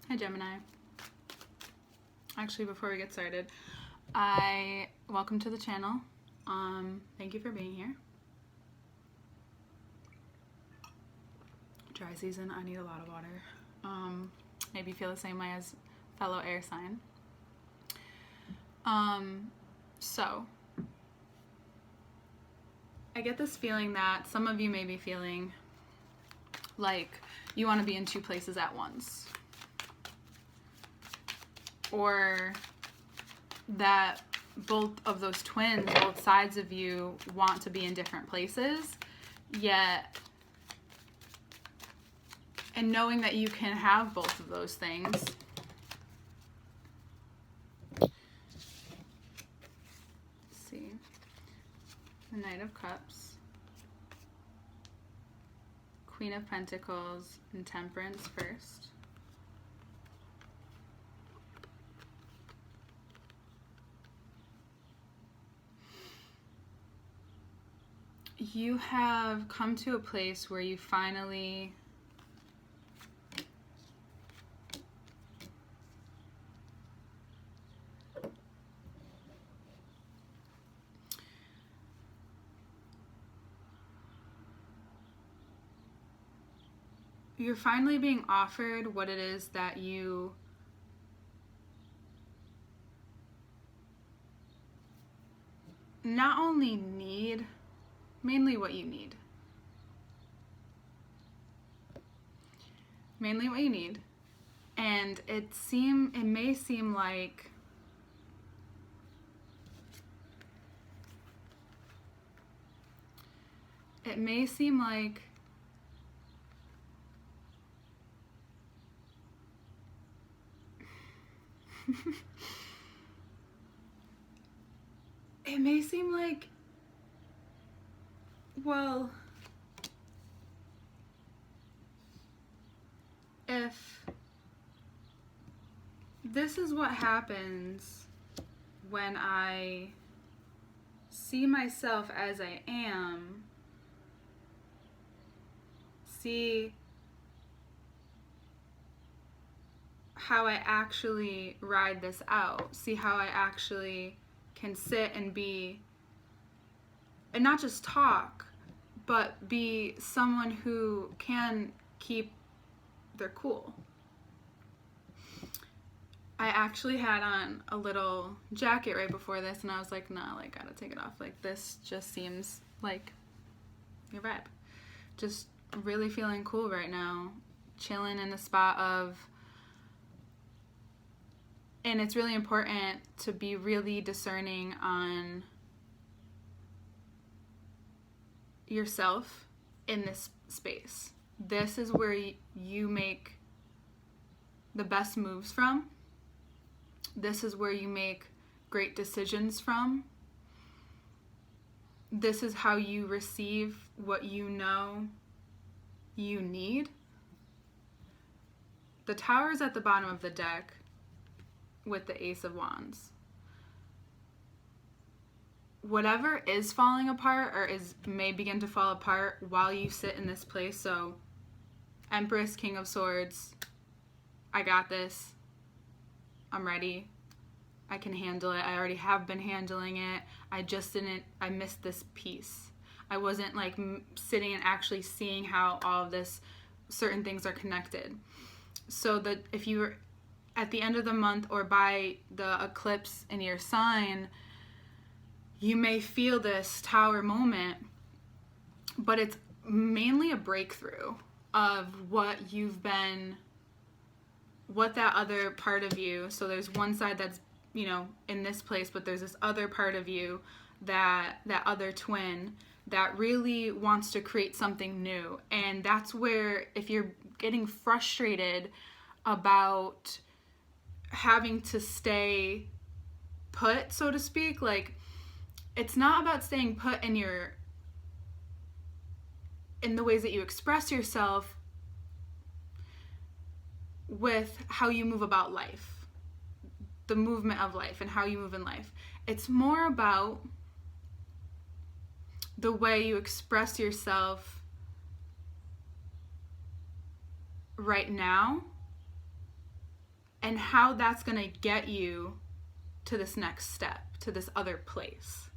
Hi Gemini. Actually, before we get started, welcome to the channel. Thank you for being here. Dry season, I need a lot of water. Maybe you feel the same way as fellow air sign. So I get this feeling that some of you may be feeling like you want to be in two places at once. Or that both of those twins, both sides of you, want to be in different places, yet, and knowing that you can have both of those things, let's see, the Knight of Cups, Queen of Pentacles, and Temperance first. You have come to a place where you finally being offered what it is that you not only need, mainly what you need. Mainly what you need. And it may seem like it may seem like, well, if this is what happens when I see myself as I am, see how I actually ride this out, see how I actually can sit and be, and not just talk, but be someone who can keep their cool. I actually had on a little jacket right before this, and I was like, nah, like, gotta take it off. Like, this just seems like your vibe. Just really feeling cool right now. Chilling in the spot of, and it's really important to be really discerning on yourself in this space. This is where you make the best moves from. This is where you make great decisions from. This is how you receive what you know you need. The Tower is at the bottom of the deck with the Ace of Wands. Whatever is falling apart or may begin to fall apart while you sit in this place. So Empress, King of Swords, I got this. I'm ready. I can handle it. I already have been handling it. I missed this piece. I wasn't like sitting and actually seeing how all of this, certain things are connected. So that if you were at the end of the month or by the eclipse in your sign, you may feel this Tower moment, but it's mainly a breakthrough of what that other part of you. So there's one side that's, in this place, but there's this other part of you, that other twin that really wants to create something new. And that's where, if you're getting frustrated about having to stay put, so to speak, like, it's not about staying put in the ways that you express yourself with how you move about life, the movement of life and how you move in life. It's more about the way you express yourself right now and how that's going to get you to this next step, to this other place.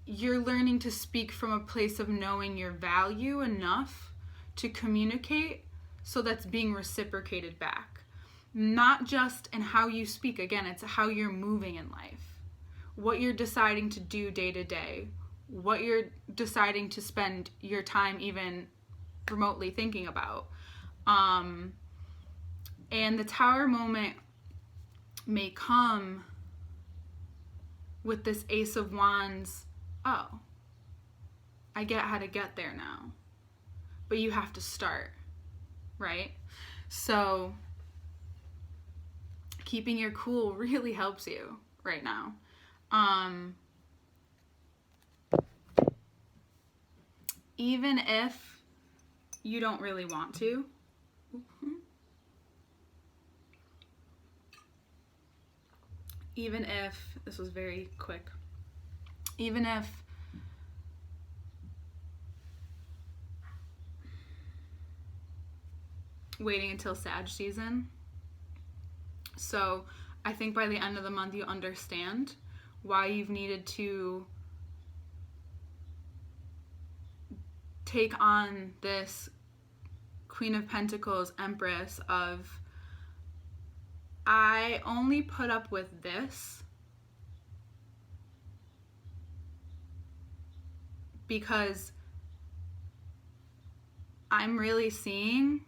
You're learning to speak from a place of knowing your value enough to communicate so that's being reciprocated back. Not just in how you speak, again, it's how you're moving in life. What you're deciding to do day to day. What you're deciding to spend your time even remotely thinking about. And the Tower moment may come with this Ace of Wands. Oh, I get how to get there now. But you have to start, right? So keeping your cool really helps you right now. Even if you don't really want to. Even if, this was very quick, even if waiting until Sag season. So I think by the end of the month you understand why you've needed to take on this Queen of Pentacles, Empress of, I only put up with this because I'm really seeing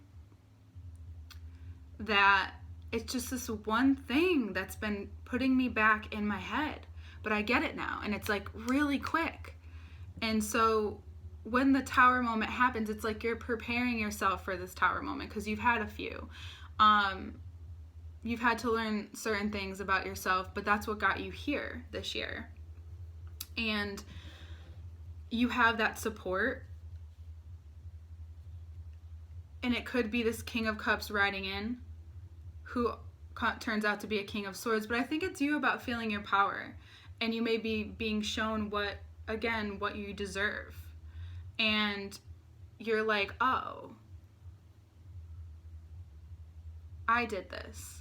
that it's just this one thing that's been putting me back in my head. But I get it now, and it's like really quick. And so when the Tower moment happens, it's like you're preparing yourself for this Tower moment because you've had a few. You've had to learn certain things about yourself, but that's what got you here this year. And you have that support. And it could be this King of Cups riding in, who turns out to be a King of Swords. But I think it's you about feeling your power. And you may be being shown what you deserve. And you're like, oh, I did this.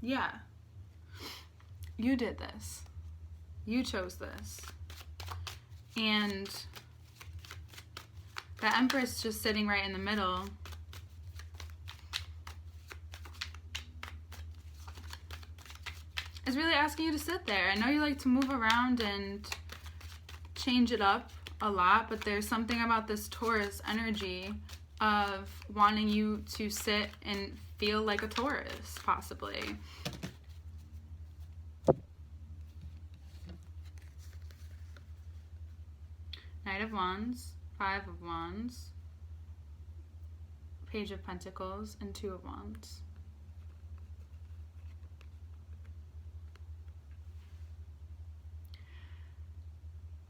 Yeah. You did this. You chose this. And the Empress just sitting right in the middle. Is really asking you to sit there. I know you like to move around and change it up a lot, but there's something about this Taurus energy of wanting you to sit and feel like a Taurus, possibly. Knight of Wands, Five of Wands, Page of Pentacles, and Two of Wands.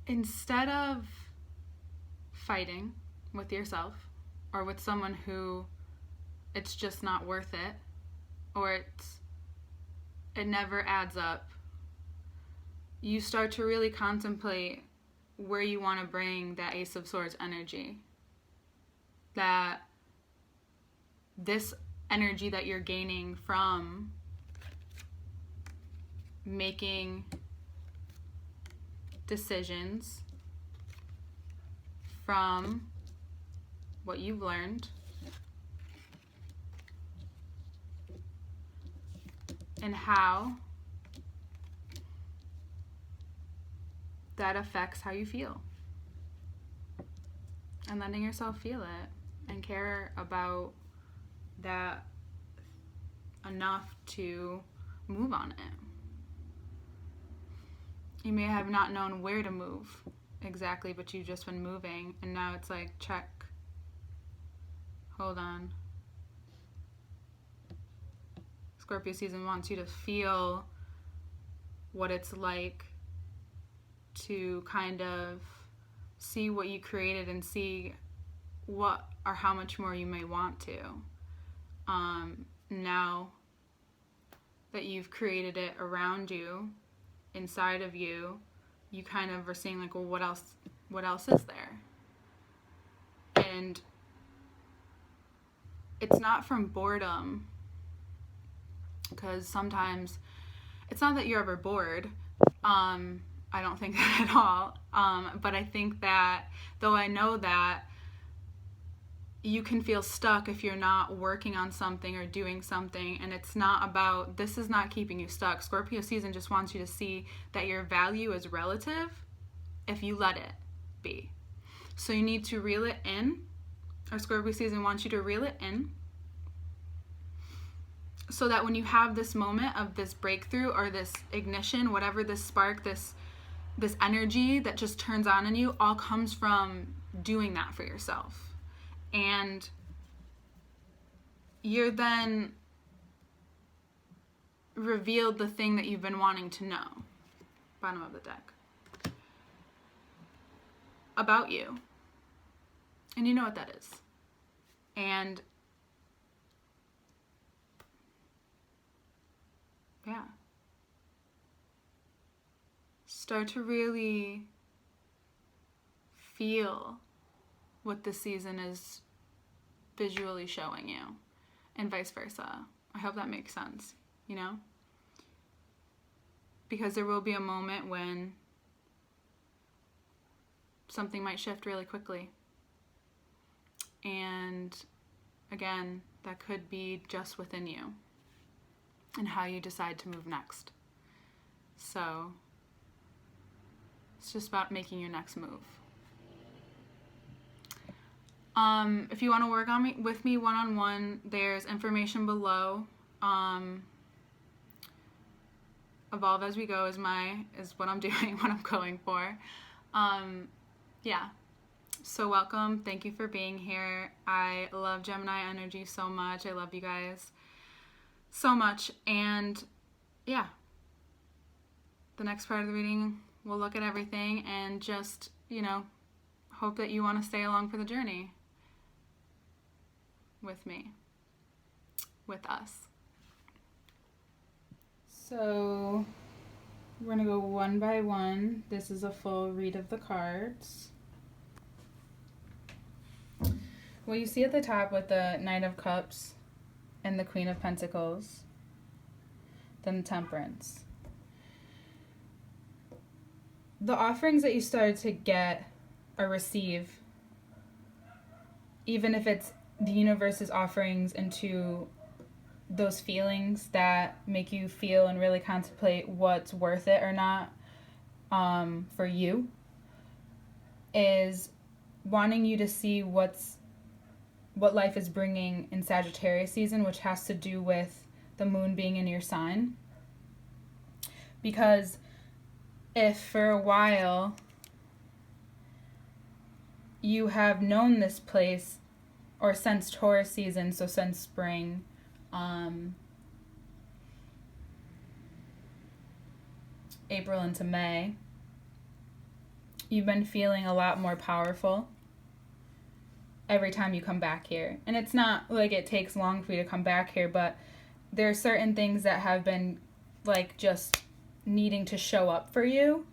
Instead of fighting with yourself or with someone who it's just not worth it, or it never adds up, you start to really contemplate where you want to bring that Ace of Swords energy. That this energy that you're gaining from making decisions, from what you've learned, and how that affects how you feel. And letting yourself feel it and care about that enough to move on it. You may have not known where to move exactly, but you've just been moving, and now it's like, check. Hold on. Scorpio season wants you to feel what it's like to kind of see what you created and see what or how much more you may want to. Now that you've created it around you, inside of you, you kind of are seeing like, well, what else is there? And it's not from boredom, because sometimes it's not that you're ever bored. I don't think that at all. But I think that, though I know that you can feel stuck if you're not working on something or doing something, and it's not about, this is not keeping you stuck. Scorpio season just wants you to see that your value is relative if you let it be. So you need to reel it in, or Scorpio season wants you to reel it in, so that when you have this moment of this breakthrough or this ignition, whatever, this spark, this energy that just turns on in you, all comes from doing that for yourself. And you're then revealed the thing that you've been wanting to know. Bottom of the deck. About you. And you know what that is. And yeah. Start to really feel what the season is visually showing you, and vice versa. I hope that makes sense, you know? Because there will be a moment when something might shift really quickly. And again, that could be just within you and how you decide to move next. So it's just about making your next move. If you want to work with me one-on-one, there's information below. Evolve as we go is what I'm doing, what I'm going for. Yeah. So welcome. Thank you for being here. I love Gemini energy so much. I love you guys so much. And yeah, the next part of the reading, we'll look at everything and just, hope that you want to stay along for the journey with me, with us. So we're going to go one by one. This is a full read of the cards. Well, you see at the top with the Knight of Cups and the Queen of Pentacles, then the Temperance. The offerings that you started to get or receive, even if it's the universe's offerings into those feelings that make you feel and really contemplate what's worth it or not, for you, is wanting you to see what life is bringing in Sagittarius season, which has to do with the moon being in your sign. Because if for a while you have known this place, or since Taurus season, so since spring, April into May, you've been feeling a lot more powerful every time you come back here. And it's not like it takes long for you to come back here, but there are certain things that have been like just needing to show up for you.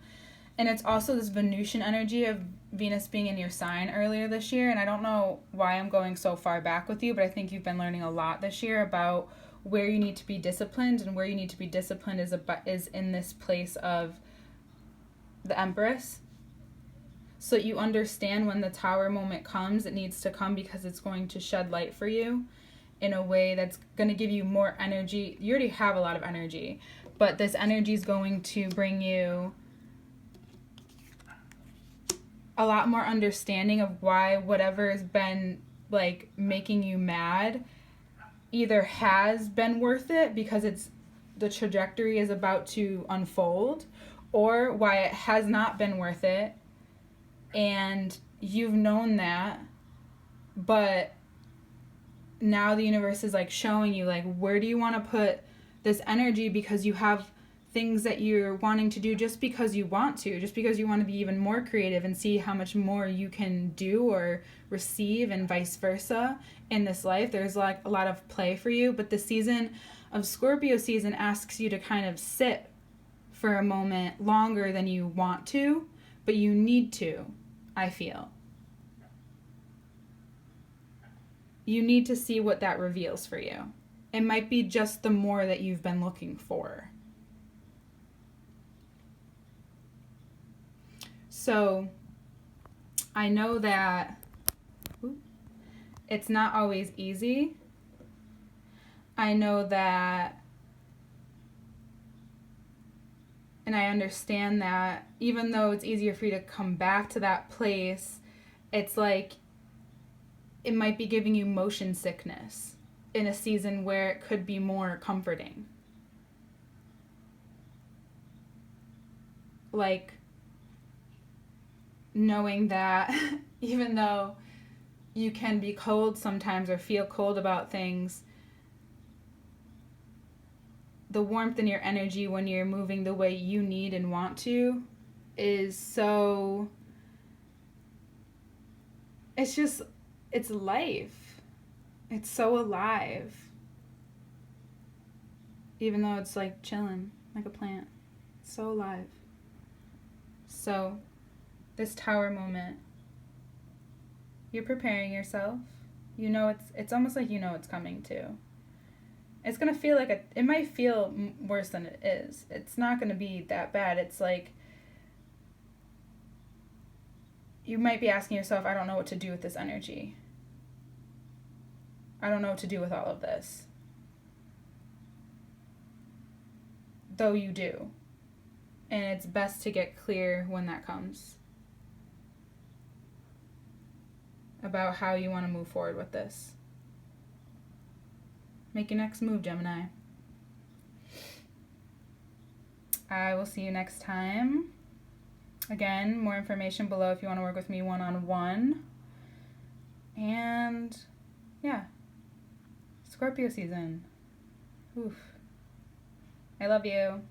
And it's also this Venusian energy of Venus being in your sign earlier this year. And I don't know why I'm going so far back with you, but I think you've been learning a lot this year about where you need to be disciplined, and where you need to be disciplined is in this place of the Empress. So you understand when the Tower moment comes, it needs to come because it's going to shed light for you in a way that's going to give you more energy. You already have a lot of energy, but this energy is going to bring you a lot more understanding of why whatever has been like making you mad either has been worth it because the trajectory is about to unfold, or why it has not been worth it. And you've known that, but now the universe is like showing you like, where do you want to put this energy, because you have things that you're wanting to do just because you want to be even more creative and see how much more you can do or receive, and vice versa in this life. There's like a lot of play for you, but the season of Scorpio season asks you to kind of sit for a moment longer than you want to, but you need to, I feel. you need to see what that reveals for you. It might be just the more that you've been looking for. So I know that it's not always easy. I know that, and I understand that even though it's easier for you to come back to that place, it's like it might be giving you motion sickness in a season where it could be more comforting. Like knowing that even though you can be cold sometimes or feel cold about things, the warmth in your energy when you're moving the way you need and want to is so, it's life. It's so alive. Even though it's like chilling, like a plant. It's so alive. So, this tower moment, you're preparing yourself. You know it's almost like you know it's coming too. It's going to feel like it might feel worse than it is. It's not going to be that bad. It's like you might be asking yourself, I don't know what to do with this energy. I don't know what to do with all of this. Though you do. And it's best to get clear when that comes about how you want to move forward with this. Make your next move, Gemini. I will see you next time. Again, more information below if you want to work with me one-on-one. And yeah, Scorpio season. Oof. I love you.